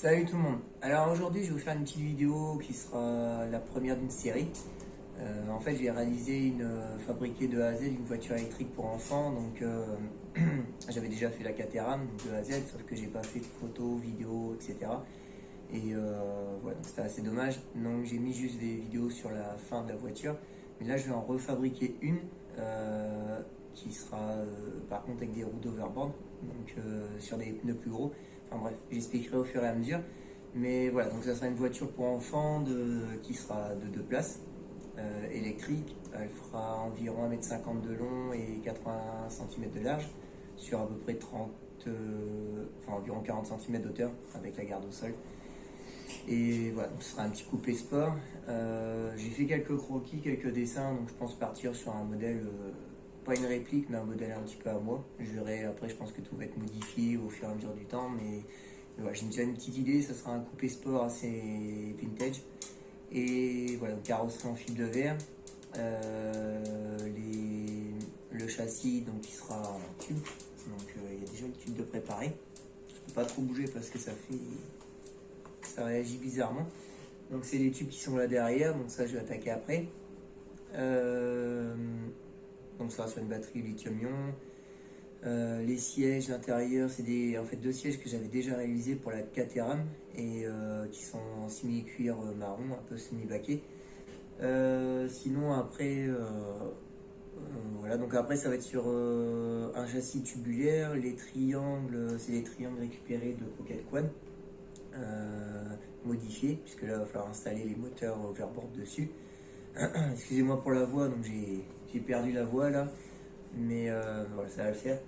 Salut tout le monde. Alors aujourd'hui je vais vous faire une petite vidéo qui sera la première d'une série. En fait j'ai réalisé fabriquer de A à Z une voiture électrique pour enfants. Donc j'avais déjà fait la Caterham donc de A à Z, sauf que j'ai pas fait de photos, vidéos, etc. Et voilà, donc c'était assez dommage. Donc j'ai mis juste des vidéos sur la fin de la voiture. Mais là je vais en refabriquer une qui sera par contre avec des roues d'overboard, donc sur des pneus plus gros. Enfin bref, j'expliquerai au fur et à mesure. Mais voilà, donc ça sera une voiture pour enfants qui sera de 2 places, électrique. Elle fera environ 1,50 m de long et 80 cm de large, sur à peu près environ 40 cm d'auteur avec la garde au sol. Et voilà, donc ce sera un petit coupé sport. J'ai fait quelques croquis, quelques dessins, donc je pense partir sur un modèle, pas une réplique, mais un modèle un petit peu à moi. Après, je pense que tout va être modifié au fur et à mesure du temps, mais voilà, j'ai déjà une petite idée. Ça sera un coupé sport assez vintage. Et voilà, carrosserie en fil de verre. Le châssis donc qui sera en tube, donc il y a déjà le tube de préparé. Je peux pas trop bouger parce que ça réagit bizarrement. Donc c'est les tubes qui sont là derrière, donc ça je vais attaquer après. Donc ça sera sur une batterie lithium-ion. Les sièges, l'intérieur, c'est en fait 2 sièges que j'avais déjà réalisés pour la Caterham et qui sont en simili-cuir marron, un peu semi-baquet. Sinon après, voilà, donc après ça va être sur un châssis tubulaire. Les triangles, c'est les triangles récupérés de Pocket Quad, modifiés, puisque là il va falloir installer les moteurs overboard dessus. Excusez-moi pour la voix, donc j'ai perdu la voix là, mais voilà, ça va le faire.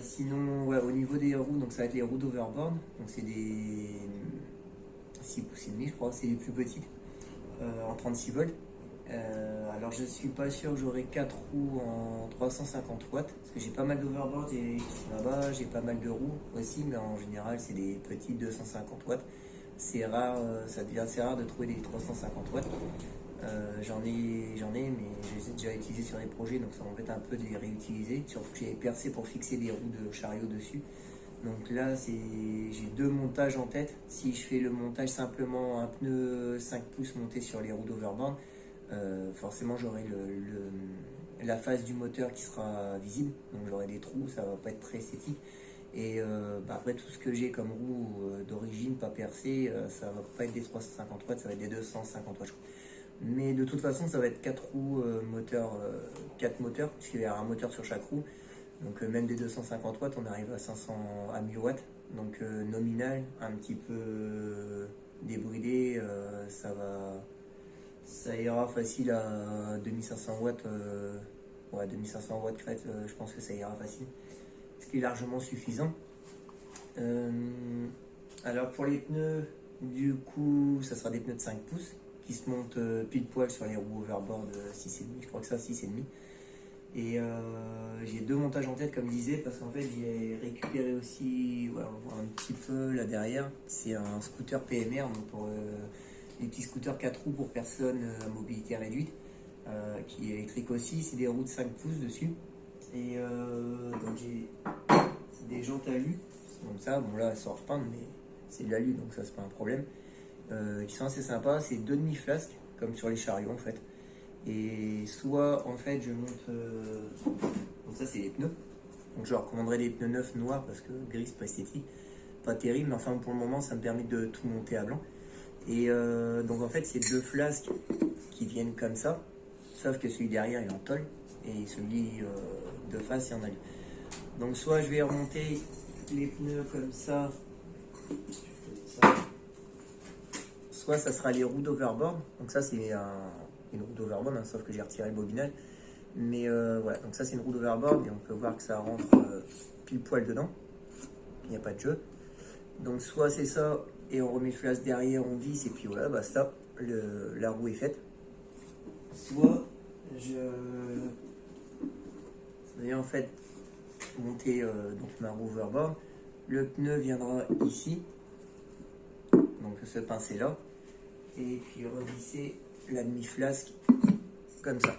Sinon, ouais, au niveau des roues, donc ça va être les roues d'overboard, donc c'est des 6 pouces et demi, je crois, c'est les plus petites, en 36 volts. Alors je suis pas sûr que j'aurai 4 roues en 350 watts, parce que j'ai pas mal d'overboard là-bas, j'ai pas mal de roues aussi, mais en général c'est des petites 250 watts. C'est rare, ça devient assez rare de trouver des 350 watts. J'en ai, mais je les ai déjà utilisés sur des projets, donc ça m'embête un peu de les réutiliser. Surtout que j'ai percé pour fixer des roues de chariot dessus. Donc là, j'ai 2 montages en tête. Si je fais le montage simplement un pneu 5 pouces monté sur les roues d'overboard, forcément j'aurai la face du moteur qui sera visible. Donc j'aurai des trous, ça va pas être très esthétique. Et après tout ce que j'ai comme roue d'origine pas percée, ça va pas être des 350 watts, ça va être des 250 watts. Mais de toute façon, ça va être 4 roues, 4 moteurs, puisqu'il y aura un moteur sur chaque roue. Donc même des 250 watts, on arrive à 1000 watts. Donc nominal, un petit peu débridé, ça ira facile à 2500 watts. Ouais, 2500 watts crête, je pense que ça ira facile. Ce qui est largement suffisant. Alors pour les pneus, du coup, ça sera des pneus de 5 pouces qui se montent pile poil sur les roues overboard 6,5, je crois que ça 6,5. Et j'ai 2 montages en tête comme je disais, parce qu'en fait j'ai récupéré aussi, voilà, on voit un petit peu là derrière, c'est un scooter PMR, donc pour les petits scooters 4 roues pour personnes à mobilité réduite, qui est électrique aussi. C'est des roues de 5 pouces dessus. Et donc j'ai des jantes alu, comme ça, bon là elles sont repeintes, mais c'est de l'alu donc ça c'est pas un problème. Qui sont assez sympas, c'est 2 demi-flasques, comme sur les chariots en fait. Et soit en fait je monte, donc ça c'est les pneus, donc je recommanderais des pneus neufs noirs parce que gris c'est pas esthétique, pas terrible, mais enfin pour le moment ça me permet de tout monter à blanc. Et donc en fait c'est 2 flasques qui viennent comme ça, sauf que celui derrière il est en tôle et celui de face il y en a. Donc soit je vais remonter les pneus comme ça, soit ça sera les roues d'overboard. Donc ça c'est une roue d'overboard, hein, sauf que j'ai retiré le bobinage. Mais voilà, donc ça c'est une roue d'overboard et on peut voir que ça rentre pile poil dedans. Il n'y a pas de jeu. Donc soit c'est ça et on remet le flasque derrière, on visse et puis voilà, basta, la roue est faite. Soit je vais en fait monter donc ma roue overboard. Le pneu viendra ici, donc ce pincé là, et puis revisser la demi-flasque comme ça.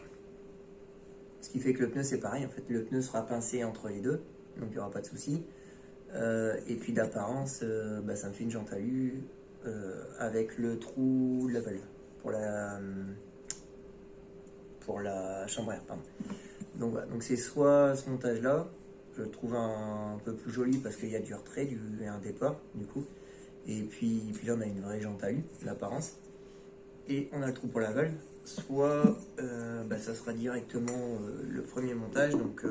Ce qui fait que le pneu c'est pareil, en fait le pneu sera pincé entre les deux, donc il n'y aura pas de souci. Et puis d'apparence, ça me fait une jante alu avec le trou de la valve pour la chambre à air, pardon. Donc voilà, donc c'est soit ce montage-là, je le trouve un peu plus joli parce qu'il y a du retrait et un départ du coup. Et puis là on a une vraie jante alu, l'apparence. Et on a le trou pour la valve. Soit ça sera directement le premier montage, donc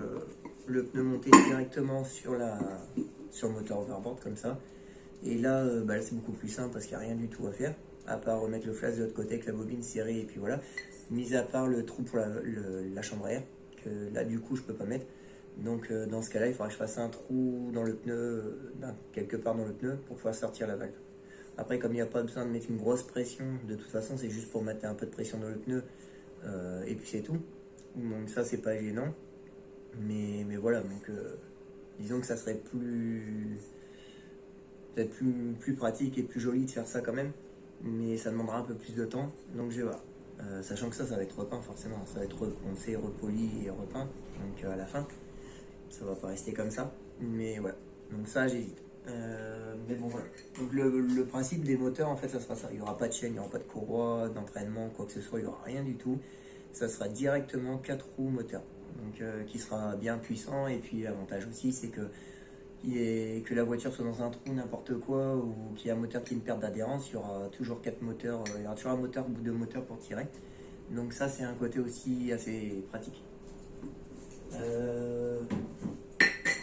le pneu monté directement sur le moteur overboard comme ça. Et là, c'est beaucoup plus simple parce qu'il n'y a rien du tout à faire, à part remettre le flasque de l'autre côté avec la bobine serrée et puis voilà. Mis à part le trou pour la chambre à air, que là du coup je peux pas mettre. Donc dans ce cas-là, il faudra que je fasse un trou dans le pneu, quelque part dans le pneu, pour pouvoir sortir la valve. Après, comme il n'y a pas besoin de mettre une grosse pression, de toute façon, c'est juste pour mettre un peu de pression dans le pneu, et puis c'est tout. Donc ça, c'est pas gênant. Mais voilà, donc disons que ça serait peut-être plus pratique et plus joli de faire ça quand même. Mais ça demandera un peu plus de temps, donc je vais voir. Sachant que ça va être repeint forcément, ça va être reponcé, repoli et repeint, donc à la fin, ça va pas rester comme ça, mais voilà, donc ça j'hésite. Mais bon voilà, donc le principe des moteurs en fait ça sera ça, il n'y aura pas de chaîne, il n'y aura pas de courroie, d'entraînement, quoi que ce soit, il n'y aura rien du tout, ça sera directement 4 roues moteur, donc qui sera bien puissant, et puis l'avantage aussi c'est que la voiture soit dans un trou, n'importe quoi, ou qu'il y ait un moteur qui ait une perte d'adhérence, il y aura toujours 4 moteurs, il y aura toujours un moteur ou 2 moteurs pour tirer. Donc ça c'est un côté aussi assez pratique.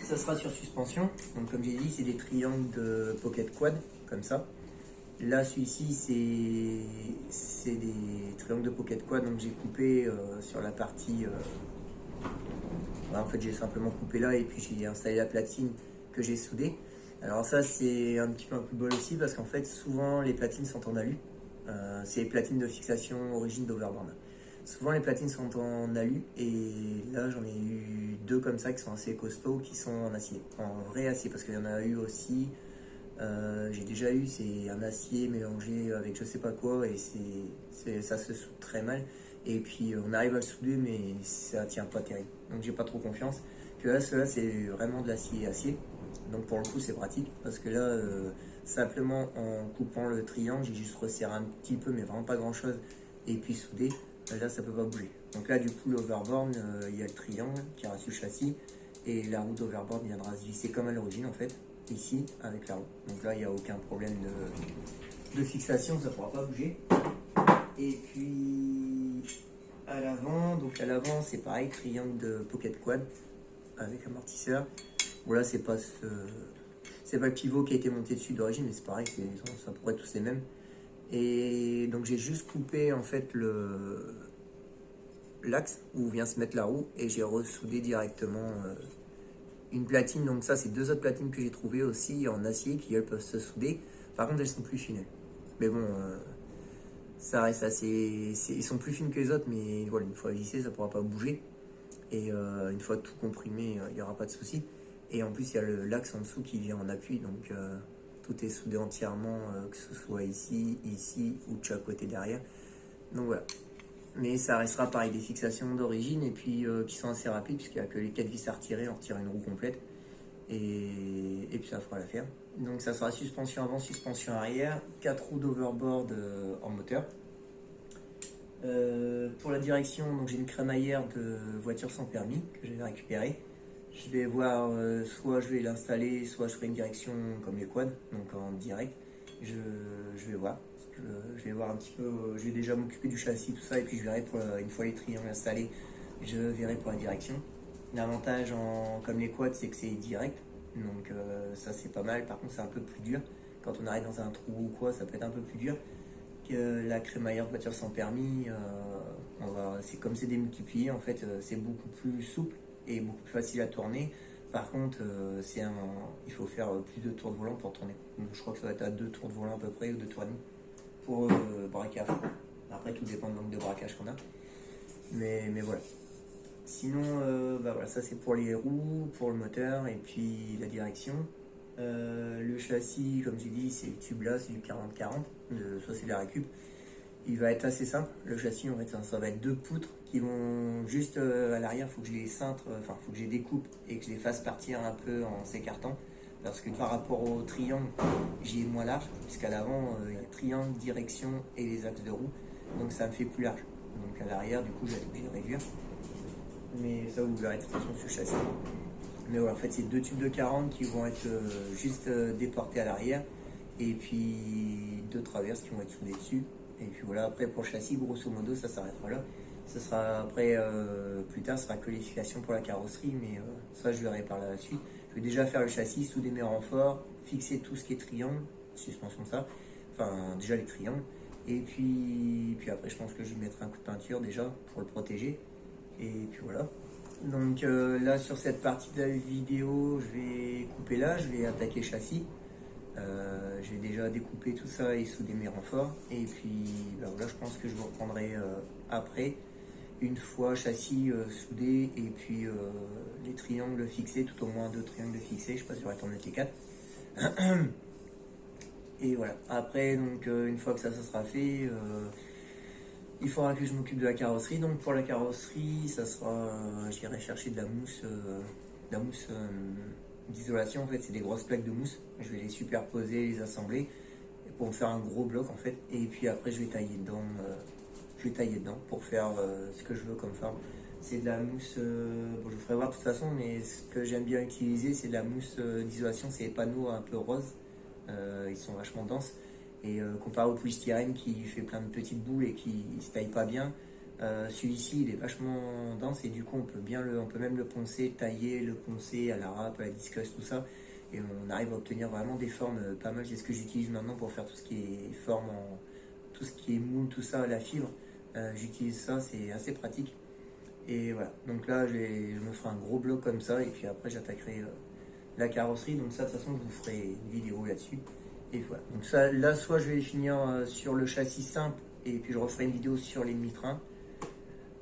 Ça sera sur suspension, donc comme j'ai dit c'est des triangles de pocket quad, comme ça. Là celui-ci c'est des triangles de pocket quad, donc j'ai coupé sur la partie... en fait j'ai simplement coupé là et puis j'ai installé la platine que j'ai soudée. Alors ça c'est un petit peu un coup de bol aussi parce qu'en fait souvent les platines sont en alu. C'est les platines de fixation origine d'Overboard. Souvent les platines sont en alu et là j'en ai eu 2 comme ça qui sont assez costauds, qui sont en acier, en vrai acier, parce qu'il y en a eu aussi, j'ai déjà eu, c'est un acier mélangé avec je sais pas quoi et ça se soude très mal. Et puis on arrive à le souder mais ça tient pas terrible. Donc j'ai pas trop confiance. Que là cela c'est vraiment de l'acier acier. Donc pour le coup c'est pratique parce que là simplement en coupant le triangle j'ai juste resserré un petit peu mais vraiment pas grand chose et puis soudé. Là ça peut pas bouger. Donc là du coup l'overboard il y a le triangle qui reste sur le châssis et la roue d'overboard viendra se visser comme à l'origine en fait ici avec la roue. Donc là il n'y a aucun problème de fixation, ça pourra pas bouger. Et puis à l'avant, donc à l'avant c'est pareil, triangle de pocket quad avec amortisseur. Bon là c'est pas le pivot qui a été monté dessus d'origine, mais c'est pareil, ça pourrait être tous les mêmes. Et donc j'ai juste coupé en fait l'axe où vient se mettre la roue et j'ai ressoudé directement une platine. Donc ça c'est 2 autres platines que j'ai trouvées aussi en acier qui elles peuvent se souder. Par contre elles sont plus fines. Mais bon, ça reste assez... Ils sont plus fines que les autres, mais voilà, une fois vissé ça ne pourra pas bouger. Et une fois tout comprimé, il n'y aura pas de souci. Et en plus il y a l'axe en dessous qui vient en appui, donc tout est soudé entièrement, que ce soit ici, ici ou de chaque côté derrière. Donc voilà. Mais ça restera pareil, des fixations d'origine et puis qui sont assez rapides puisqu'il n'y a que les 4 vis à retirer, on retire une roue complète. Et puis ça fera l'affaire. Donc ça sera suspension avant, suspension arrière, 4 roues d'overboard en moteur. Pour la direction, donc j'ai une crémaillère de voiture sans permis que j'ai récupérée. Je vais voir, soit je vais l'installer, soit je ferai une direction comme les quads, donc en direct. Je vais voir. Je vais voir un petit peu, je vais déjà m'occuper du châssis, tout ça, et puis je verrai une fois les triangles installés, je verrai pour la direction. L'avantage comme les quads, c'est que c'est direct, donc ça c'est pas mal. Par contre, c'est un peu plus dur. Quand on arrive dans un trou ou quoi, ça peut être un peu plus dur. Que la crémaillère voiture sans permis, c'est comme c'est démultiplié, en fait, c'est beaucoup plus souple et beaucoup plus facile à tourner. Par contre, il faut faire plus de tours de volant pour tourner. Donc, je crois que ça va être à 2 tours de volant à peu près, ou 2 tours et demi pour braquer à fond. Après, tout dépend de l'angle de braquage qu'on a. Mais voilà. Sinon, voilà, ça c'est pour les roues, pour le moteur et puis la direction. Le châssis, comme j'ai dit, c'est le tube là, c'est du 40-40, ça c'est de la récup. Il va être assez simple, le châssis en fait ça va être 2 poutres qui vont juste à l'arrière, il faut que je les cintre, faut que je les découpe et que je les fasse partir un peu en s'écartant parce que par rapport au triangle, j'ai moins large, puisqu'à l'avant, il y a triangle, direction et les axes de roue, donc ça me fait plus large. Donc à l'arrière, du coup, j'ai obligé de réduire. Mais ça, vous verrez de toute façon sur le châssis. Mais voilà, en fait, c'est deux tubes de 40 qui vont être juste déportés à l'arrière, et puis deux traverses qui vont être soudées dessus. Et puis voilà, après pour le châssis, grosso modo, ça s'arrêtera là. Ce sera après, plus tard, ce sera qualification pour la carrosserie, mais ça, je verrai par la suite. Je vais déjà faire le châssis, souder mes renforts, fixer tout ce qui est triangle, suspension, ça. Enfin, déjà les triangles. Et puis après, je pense que je vais mettre un coup de peinture déjà pour le protéger. Et puis voilà. Donc là, sur cette partie de la vidéo, je vais couper là, je vais attaquer le châssis. Je vais déjà découper tout ça et souder mes renforts. Et puis ben voilà, je pense que je vous reprendrai après, une fois châssis soudé et puis les triangles fixés, tout au moins deux triangles fixés. Je sais pas si j'aurai tourné T4. Et voilà. Après, donc une fois que ça sera fait, il faudra que je m'occupe de la carrosserie. Donc pour la carrosserie, ça sera, j'irai chercher de la mousse d'isolation. En fait, c'est des grosses plaques de mousse. Je vais les superposer, les assembler pour me faire un gros bloc en fait. Et puis après, je vais tailler dedans. Je vais tailler dedans pour faire ce que je veux comme forme. C'est de la mousse, bon, je vous ferai voir de toute façon, mais ce que j'aime bien utiliser, c'est de la mousse d'isolation. C'est des panneaux un peu roses. Ils sont vachement denses. Et comparé au polystyrène qui fait plein de petites boules et qui ne se taille pas bien, celui-ci il est vachement dense et du coup on peut même le poncer, tailler, le poncer à la râpe, à la disqueuse, tout ça. Et on arrive à obtenir vraiment des formes pas mal. C'est ce que j'utilise maintenant pour faire tout ce qui est forme, tout ce qui est moule, tout ça, la fibre. J'utilise ça, c'est assez pratique. Et voilà, donc là je me ferai un gros bloc comme ça et puis après j'attaquerai la carrosserie. Donc ça de toute façon je vous ferai une vidéo là-dessus. Et voilà, donc ça là soit je vais finir sur le châssis simple et puis je referai une vidéo sur les demi-trains.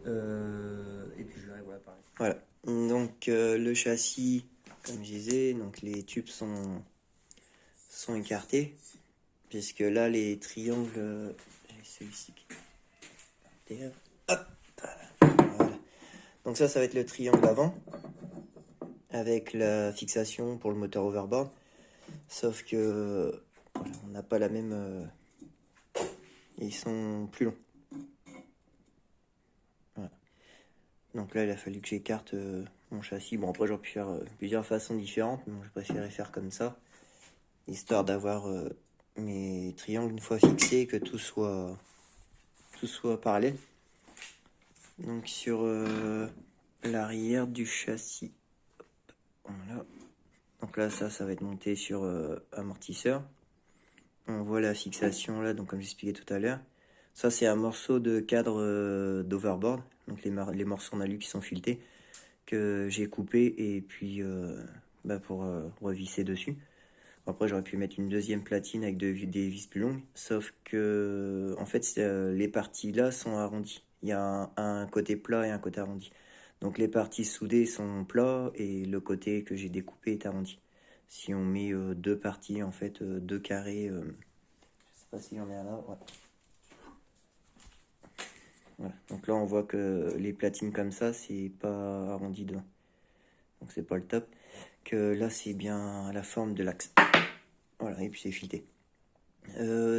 Et puis je verrai voilà pareil. Voilà, donc le châssis, comme je disais, donc les tubes sont écartés. Puisque là les triangles, j'ai celui-ci qui est... Hop, voilà. Donc ça va être le triangle avant, avec la fixation pour le moteur overboard. Sauf que voilà, on n'a pas la même... ils sont plus longs. Voilà. Donc là, il a fallu que j'écarte mon châssis. Bon, après, j'aurais pu faire plusieurs façons différentes, mais je préférais faire comme ça, histoire d'avoir mes triangles une fois fixés et que tout soit parallèle. Donc sur l'arrière du châssis, voilà. Donc là, ça va être monté sur amortisseur. On voit la fixation là, donc comme j'expliquais tout à l'heure. Ça, c'est un morceau de cadre d'overboard, donc les morceaux en alu qui sont filetés, que j'ai coupé et puis pour revisser dessus. Après, j'aurais pu mettre une deuxième platine avec des vis plus longues, sauf que en fait, les parties là sont arrondies. Il y a un côté plat et un côté arrondi. Donc les parties soudées sont plats et le côté que j'ai découpé est arrondi. Si on met deux parties, en fait, deux carrés, je sais pas s'il y en a un là, ouais. Voilà. Donc là, on voit que les platines comme ça, c'est pas arrondi dedans. Donc c'est pas le top. Que là, c'est bien la forme de l'axe. Voilà, et puis c'est fileté.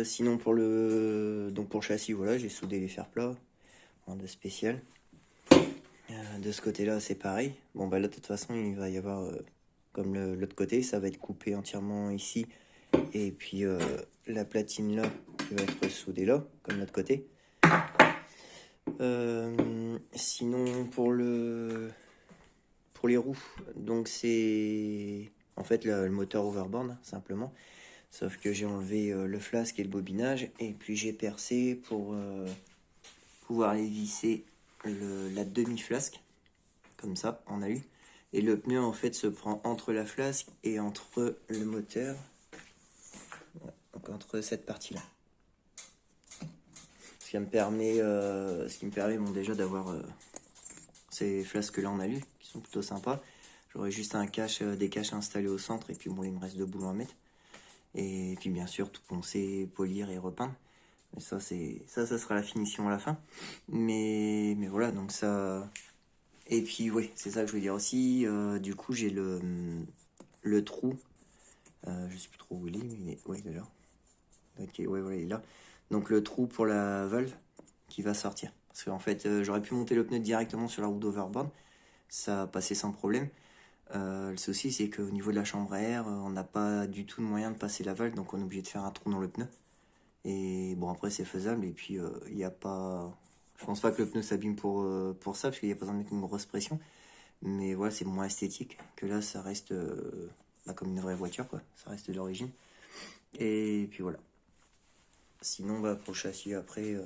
Sinon pour le châssis, voilà, j'ai soudé les fers plats, rien de spécial. De ce côté-là, c'est pareil. Bon bah là, de toute façon, il va y avoir comme l'autre côté, ça va être coupé entièrement ici, et puis la platine là qui va être soudée là, comme l'autre côté. Sinon pour les roues, donc c'est en fait le moteur overboard simplement. Sauf que j'ai enlevé le flasque et le bobinage et puis j'ai percé pour pouvoir les visser la demi-flasque, comme ça, en alu. Et le pneu en fait se prend entre la flasque et entre le moteur, donc entre cette partie-là. Ce qui me permet bon, déjà d'avoir ces flasques-là en alu, qui sont plutôt sympas. J'aurai juste des caches installées au centre et puis bon, il me reste 2 boulons à mettre. Et puis bien sûr tout poncer, polir et repeindre. Mais ça sera la finition à la fin. Mais voilà, donc ça. Et puis oui, c'est ça que je veux dire aussi. Du coup j'ai le trou Je sais plus trop où il est, mais ouais, il est là. Ok, ouais, voilà, il est là. Donc le trou pour la valve qui va sortir. Parce qu'en fait, j'aurais pu monter le pneu directement sur la roue d'overboard. Ça passait sans problème. Le souci, c'est qu'au niveau de la chambre à air, on n'a pas du tout de moyen de passer la valve, donc on est obligé de faire un trou dans le pneu. Et bon, après, c'est faisable. Et puis, il n'y a pas. Je pense pas que le pneu s'abîme pour ça, parce qu'il n'y a pas besoin de mettre une grosse pression. Mais voilà, c'est moins esthétique que là, ça reste comme une vraie voiture, quoi. Ça reste de l'origine. Et puis voilà. Sinon, pour le châssis, après,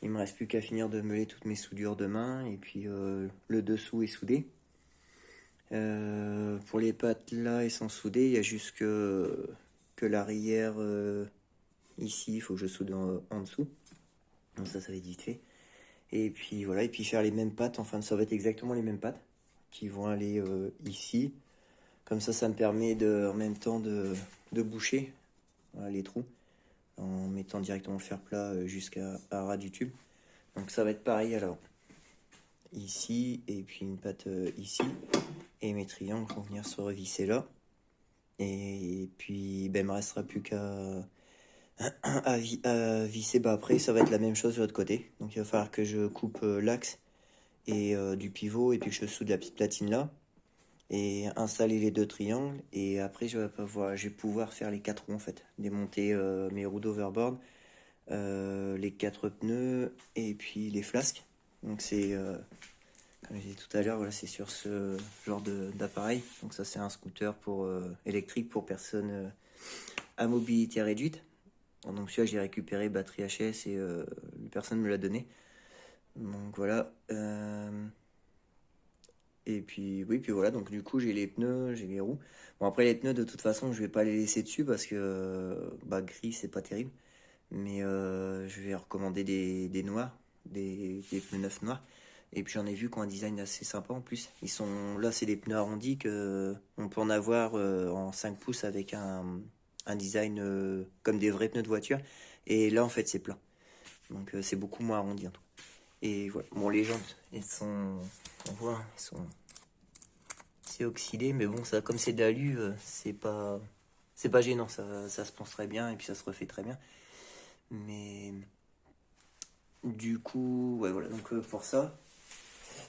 il me reste plus qu'à finir de meuler toutes mes soudures demain. Et puis, le dessous est soudé. Pour les pattes là, elles sont soudées. Il y a juste que l'arrière ici, il faut que je soude en dessous. Donc ça va être vite fait. Et puis voilà, et puis faire les mêmes pattes. Enfin, ça va être exactement les mêmes pattes qui vont aller ici. Comme ça me permet en même temps de boucher les trous en mettant directement le fer plat jusqu'à ras du tube. Donc ça va être pareil alors. Ici, et puis une patte ici. Et mes triangles vont venir se revisser là. Et puis, il me restera plus qu'à visser. Après, ça va être la même chose de l'autre côté. Donc, il va falloir que je coupe l'axe et du pivot et puis que je soude la petite platine là. Et installer les deux triangles. Et après, je vais pouvoir faire les 4 roues en fait. Démonter mes roues d'overboard, les 4 pneus et puis les flasques. Donc, c'est. Comme je disais tout à l'heure, voilà, c'est sur ce genre d'appareil. Donc ça, c'est un scooter électrique pour personnes à mobilité réduite. Donc celui-là, j'ai récupéré batterie HS et personne me l'a donné. Donc voilà. Et puis oui, puis voilà. Donc du coup, j'ai les pneus, j'ai les roues. Bon, après les pneus, de toute façon, je vais pas les laisser dessus parce que gris, c'est pas terrible. Mais je vais recommander des noirs, des pneus neufs noirs. Et puis j'en ai vu qui ont un design assez sympa en plus. Là, c'est des pneus arrondis que on peut en avoir en 5 pouces avec un design comme des vrais pneus de voiture. Et là, en fait, c'est plat. Donc c'est beaucoup moins arrondi en tout. Et voilà. Bon, les jantes, on voit, c'est oxydé, mais bon, ça, comme c'est d'alu, c'est pas gênant. Ça se pense très bien et puis ça se refait très bien. Mais du coup, ouais, voilà. Donc pour ça.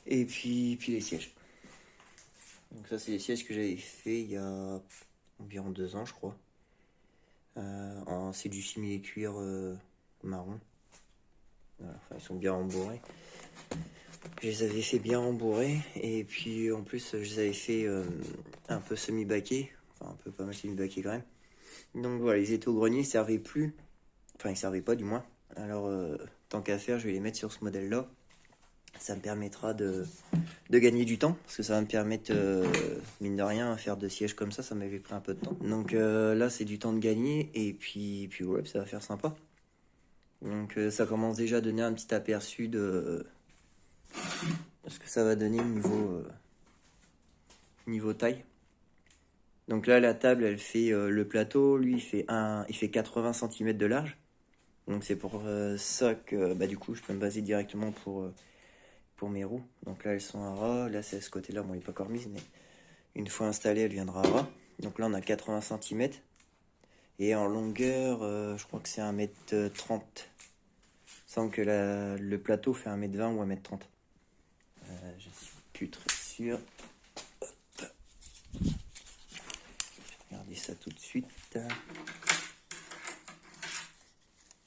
Et puis les sièges. Donc ça, c'est les sièges que j'avais fait il y a environ 2 ans, je crois. C'est du simili-cuir marron. Voilà, enfin, ils sont bien rembourrés. Je les avais fait bien rembourrés. Et puis en plus, je les avais fait un peu semi-baqués. Enfin, un peu pas mal semi-baqués quand même. Donc voilà, ils étaient au grenier, ils servaient plus. Enfin, ils servaient pas du moins. Alors, tant qu'à faire, je vais les mettre sur ce modèle-là. Ça me permettra de gagner du temps, parce que ça va me permettre, mine de rien, à faire 2 sièges comme ça m'avait pris un peu de temps. Donc là, c'est du temps de gagner, et puis ouais, ça va faire sympa. Donc ça commence déjà à donner un petit aperçu de ce que ça va donner niveau taille. Donc là, la table, elle fait le plateau, lui, il fait 80 cm de large. Donc c'est pour ça que du coup, je peux me baser directement pour mes roues. Donc là, elles sont à ras. Là, c'est à ce côté-là. Bon, il n'est pas encore mise, mais une fois installée, elle viendra à ras. Donc là, on a 80 cm. Et en longueur, je crois que c'est 1m30. Il semble que le plateau fait 1m20 ou 1m30. Je suis plus très sûr. Hop. Je vais regarder ça tout de suite.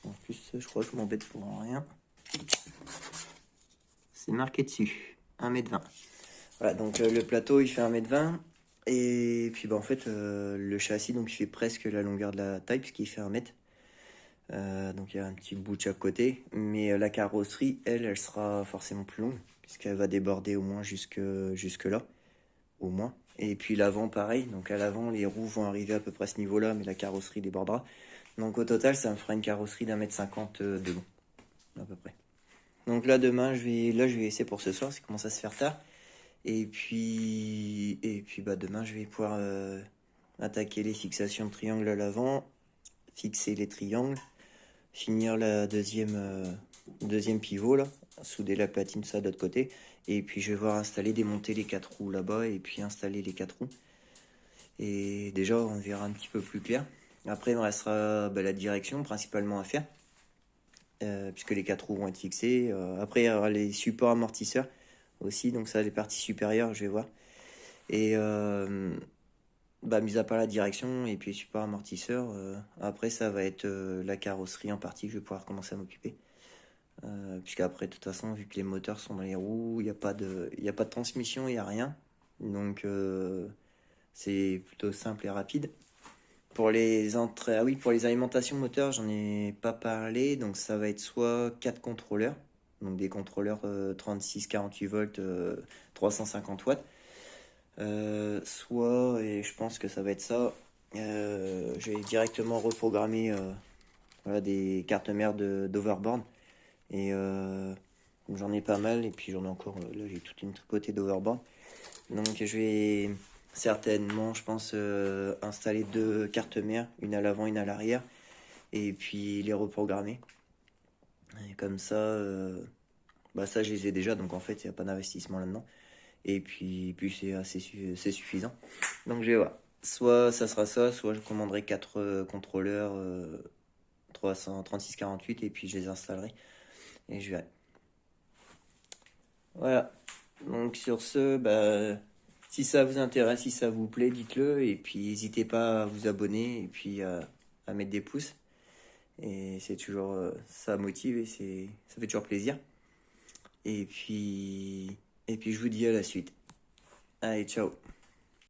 En plus, je crois que je m'embête pour rien. C'est marqué dessus. 1m20. Voilà, donc le plateau, il fait 1m20. Et puis en fait, le châssis, donc il fait presque la longueur de la taille, puisqu'il fait 1 mètre. Donc il y a un petit bout de chaque côté. Mais la carrosserie, elle sera forcément plus longue, puisqu'elle va déborder au moins jusque là. Au moins. Et puis l'avant, pareil. Donc à l'avant, les roues vont arriver à peu près à ce niveau-là, mais la carrosserie débordera. Donc au total, ça me fera une carrosserie d'1m50 de long, à peu près. Donc là, demain, je vais essayer pour ce soir, parce qu'il commence à se faire tard. Et puis demain, je vais pouvoir attaquer les fixations de triangle à l'avant, fixer les triangles, finir la deuxième pivot là, souder la platine ça de l'autre côté, et puis je vais voir démonter les 4 roues là-bas et puis installer les 4 roues. Et déjà, on verra un petit peu plus clair. Après, il me restera la direction principalement à faire, puisque les 4 roues vont être fixées. Après, il y aura les supports amortisseurs aussi, donc ça, les parties supérieures, je vais voir. Et mis à part la direction et puis les supports amortisseurs, après, ça va être la carrosserie en partie que je vais pouvoir commencer à m'occuper. Puisqu'après, de toute façon, vu que les moteurs sont dans les roues, il y a pas de transmission, il n'y a rien. Donc, c'est plutôt simple et rapide. Pour les entrées, ah oui, pour les alimentations moteurs, j'en ai pas parlé. Donc, ça va être soit 4 contrôleurs, donc des contrôleurs 36-48 volts, 350 watts. Soit, et je pense que ça va être ça, je vais directement reprogrammer voilà, des cartes mères d'overboard. Et j'en ai pas mal, et puis j'en ai encore, là j'ai toute une tripotée d'overboard. Donc je vais certainement, je pense, installer 2 cartes mères, une à l'avant, une à l'arrière, et puis les reprogrammer. Et comme ça, ça je les ai déjà, donc en fait il n'y a pas d'investissement là-dedans. Et puis c'est suffisant. Donc je vais voir. Soit ça sera ça, soit je commanderai 4 contrôleurs 336-48 et puis je les installerai. Et je verrai. Voilà. Donc sur ce, si ça vous intéresse, si ça vous plaît, dites-le. Et puis n'hésitez pas à vous abonner et puis à mettre des pouces. Et c'est toujours, ça motive et ça fait toujours plaisir. Et puis je vous dis à la suite. Allez, ciao.